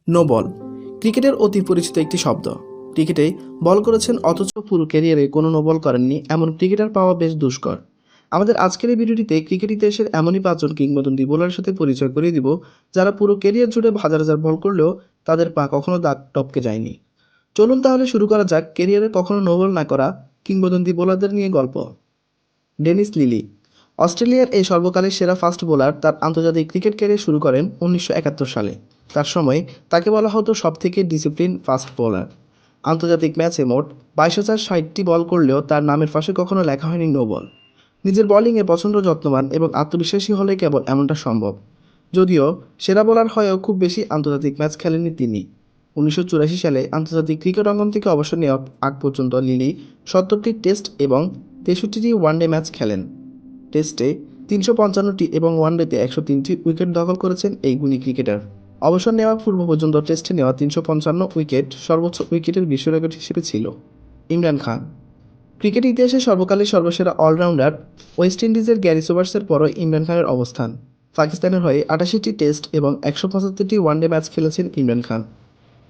No ball ক্রিকেটের অতি পরিচিত একটি শব্দ। ক্রিকেটে বল করেছেন অথচ পুরো ক্যারিয়ারে কোনো নো বল করেননি এমন ক্রিকেটার পাওয়া বেশ দুষ্কর। আমাদের আজকের এই ভিডিওটিতে ক্রিকেট ইতিহাসের এমনই পাঁচজন কিংবদন্তি বোলারের সাথে পরিচয় করিয়ে দিব, যারা পুরো ক্যারিয়ার জুড়ে হাজার হাজার বল করলেও তাদের পা কখনো দাগ টপকে যায়নি। চলুন তাহলে শুরু করা যাক ক্যারিয়ারে কখনো নো বল না করা কিংবদন্তি বোলারদের নিয়ে গল্প। ডেনিস লিলি অস্ট্রেলিয়ার এই সর্বকালের সেরা ফাস্ট বোলার। তার আন্তর্জাতিক ক্রিকেট ক্যারিয়ার শুরু করেন 1971 সালে। তার সময় তাকে বলা হতো সবথেকে ডিসিপ্লিন ফাস্ট বোলার। আন্তর্জাতিক ম্যাচে মোট 22,060টি বল করলেও তার নামের পাশে কখনো লেখা হয়নি নো বল। নিজের বোলিংয়ে প্রচণ্ড যত্নবান এবং আত্মবিশ্বাসী হলে কেবল এমনটা সম্ভব। যদিও সেরা বোলার হয়েও খুব বেশি আন্তর্জাতিক ম্যাচ খেলেননি তিনি। 1984 সালে আন্তর্জাতিক ক্রিকেট অঙ্গন থেকে অবসর নেওয়ার আগ পর্যন্ত লিলি 70টি টেস্ট এবং 63টি ওয়ানডে ম্যাচ খেলেন। টেস্টে 355টি এবং ওয়ানডেতে 103টি উইকেট দখল করেছেন এই গুণী ক্রিকেটার। অবসর নেওয়ার পূর্ব পর্যন্ত টেস্টে নেওয়া 355 উইকেট সর্বোচ্চ উইকেটের বিশ্ব রেকর্ড হিসেবে ছিল। ইমরান খান ক্রিকেট ইতিহাসে সর্বকালের সর্বসেরা অলরাউন্ডার। ওয়েস্ট ইন্ডিজের গ্যারি সোবার্সের পরও ইমরান খানের অবস্থান। পাকিস্তানের হয়ে 88টি টেস্ট এবং 175টি ওয়ানডে ম্যাচ খেলেছেন ইমরান খান।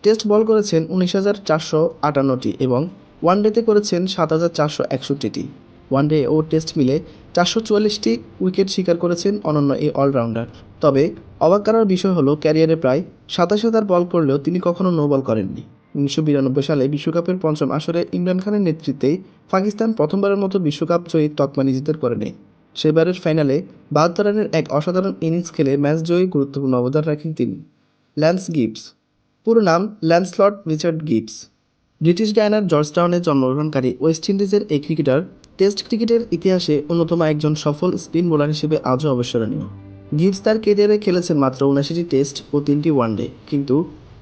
টেস্ট বল করেছেন 19,458টি এবং ওয়ানডেতে করেছেন 7,461টি। ওয়ানডে ও টেস্ট মিলে 444টি উইকেট শিকার করেছেন অনন্য এই অলরাউন্ডার। তবে অবাক করার বিষয় হলো ক্যারিয়ারে প্রায় 27,000 বল করলেও তিনি কখনো নো বল করেননি। 1992 সালে বিশ্বকাপের পঞ্চম আসরে ইমরান খানের নেতৃত্বে পাকিস্তান প্রথমবারের মতো বিশ্বকাপ জয়ীর তকমা নিজেদের করে নেয়। সেবারের ফাইনালে 72 রানের এক অসাধারণ ইনিংস খেলে ম্যাচ জয়ী গুরুত্বপূর্ণ অবদান রাখেন তিনি। ল্যান্স গিবস পুরো নাম ল্যান্সলট রিচার্ড গিবস। ব্রিটিশ গায়ানার জর্জটাউনে জন্মগ্রহণকারী ওয়েস্ট ইন্ডিজের এই ক্রিকেটার টেস্ট ক্রিকেটের ইতিহাসে অন্যতম একজন সফল স্পিন বোলার হিসেবে আজও অবিস্মরণীয়। গিবস তার ক্যারিয়ারে খেলেছেন মাত্র 79টি টেস্ট ও 3টি ওয়ানডে, কিন্তু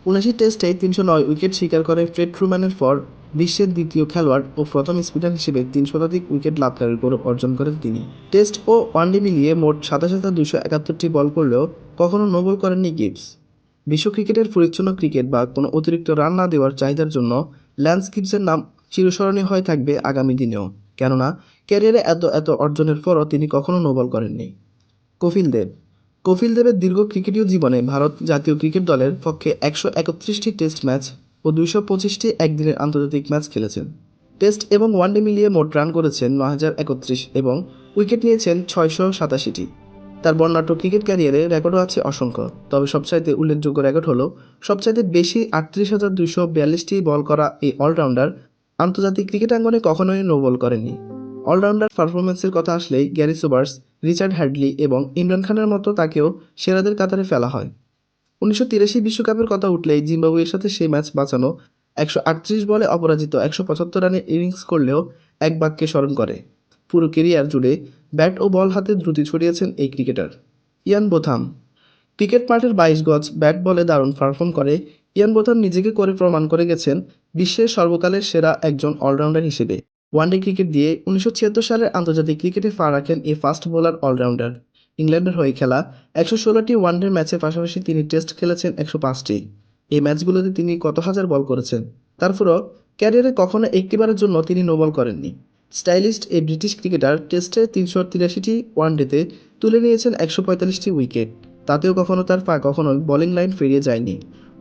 79 টেস্টে 309 উইকেট শিকার করে ফ্রেড ট্রুম্যানের পর বিশ্বের দ্বিতীয় খেলোয়াড় ও প্রথম স্পিনার হিসেবে 3 শতাধিক উইকেট লাভকারীর গৌরব অর্জন করেন তিনি। টেস্ট ও ওয়ানডে মিলিয়ে মোট 27,271টি বল করলেও কখনো নো বল করেননি গিবস। বিশ্ব ক্রিকেটের পরিচ্ছন্ন ক্রিকেট বা কোনো অতিরিক্ত রান না দেওয়ার চাহিদার জন্য ল্যান্স গিবসের নাম চিরস্মরণীয় হয়ে থাকবে আগামী দিনেও, কেননা ক্যারিয়ারে এত অর্জনের পরও তিনি কখনো নো বল করেননি। কপিল দেব কপিল দেবের দীর্ঘ ক্রিকেটীয় জীবনে ভারত জাতীয় ক্রিকেট দলের পক্ষে 131টি টেস্ট ম্যাচ ও 225টি একদিনের আন্তর্জাতিক ম্যাচ খেলেছেন। টেস্ট এবং ওয়ানডে মিলিয়ে মোট রান করেছেন 9,031 এবং উইকেট নিয়েছেন 687টি। তার বর্ণাঢ্য ক্রিকেট ক্যারিয়ারে রেকর্ডও আছে অসংখ্য, তবে সবচাইতে উল্লেখযোগ্য রেকর্ড হলো সবচাইতে বেশি 38,242টি বল করা এই অলরাউন্ডার আন্তর্জাতিক ক্রিকেট আঙ্গনে কখনোই নো বল করেননি। অলরাউন্ডার পারফরমেন্সের কথা আসলেই গ্যারি সোবার্স, রিচার্ড হ্যাডলি এবং ইমরান খানের মতো তাকেও সেরাদের কাতারে ফেলা হয়। 1983 বিশ্বকাপের কথা উঠলেই জিম্বাবুয়ের সাথে সেই ম্যাচ বাঁচানো 138 বলে অপরাজিত 175 রানের ইনিংস করলেও এক বাক্যে স্মরণ করে। পুরো কেরিয়ার জুড়ে ব্যাট ও বল হাতে দ্রুতি ছড়িয়েছেন এই ক্রিকেটার। ইয়ান বোথাম ক্রিকেট মাঠের 22 গজ ব্যাট বলে দারুণ পারফর্ম করে ইয়ান বোথাম নিজেকে করে প্রমাণ করে গেছেন বিশ্বের সর্বকালের সেরা একজন অলরাউন্ডার হিসেবে। ওয়ানডে ক্রিকেট দিয়ে 1976 সালের আন্তর্জাতিক ক্রিকেটে পা রাখেন এই ফাস্ট বোলার অলরাউন্ডার। ইংল্যান্ডের হয়ে খেলা 116টি ওয়ানডের ম্যাচের পাশাপাশি তিনি টেস্ট খেলেছেন 105টি। এই ম্যাচগুলোতে তিনি কত হাজার বল করেছেন, তারপরও ক্যারিয়ারে কখনো একটিবারের জন্য তিনি নো বল করেননি। স্টাইলিস্ট এই ব্রিটিশ ক্রিকেটার টেস্টে 383টি ওয়ানডেতে তুলে নিয়েছেন 145টি উইকেট, তাতেও কখনো তার পা কখনোই বোলিং লাইন পেরিয়ে যায়নি।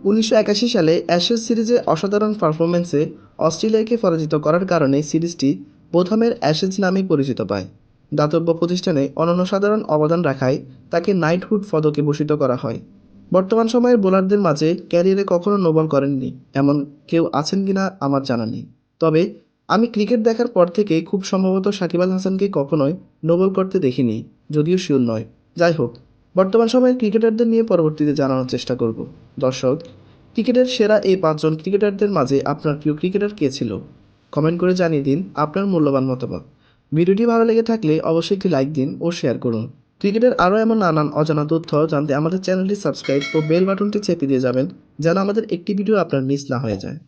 1981 সালে অ্যাশেজ সিরিজে অসাধারণ পারফরম্যান্সে অস্ট্রেলিয়াকে পরাজিত করার কারণে সিরিজটি বোথামের অ্যাশেজ নামেই পরিচিত পায়। দাতব্য প্রতিষ্ঠানে অনন্য সাধারণ অবদান রাখায় তাকে নাইটহুড পদকে ভূষিত করা হয়। বর্তমান সময়ের বোলারদের মাঝে ক্যারিয়ারে কখনো নো বল করেননি এমন কেউ আছেন কিনা আমার জানা নেই, তবে আমি ক্রিকেট দেখার পর থেকে খুব সম্ভবত সাকিব আল হাসানকে কখনোই নো বল করতে দেখিনি, যদিও শিওর নয়। যাই হোক, বর্তমান সময়ের ক্রিকেটারদের নিয়ে পরবর্তীতে জানানোর চেষ্টা করব। দর্শক, ক্রিকেটের সেরা এই 5জন ক্রিকেটারদের মাঝে আপনার প্রিয় ক্রিকেটার কে ছিল? কমেন্ট করে জানিয়ে দিন আপনার মূল্যবান মতামত। ভিডিওটি ভালো লেগে থাকলে অবশ্যই একটি লাইক দিন ও শেয়ার করুন। ক্রিকেটের আরও এমন নানান অজানা তথ্য জানতে আমাদের চ্যানেলটি সাবস্ক্রাইব ও বেল বাটনটি চেপে দিয়ে যাবেন, যেন আমাদের একটি ভিডিও আপনার মিস না হয়ে যায়।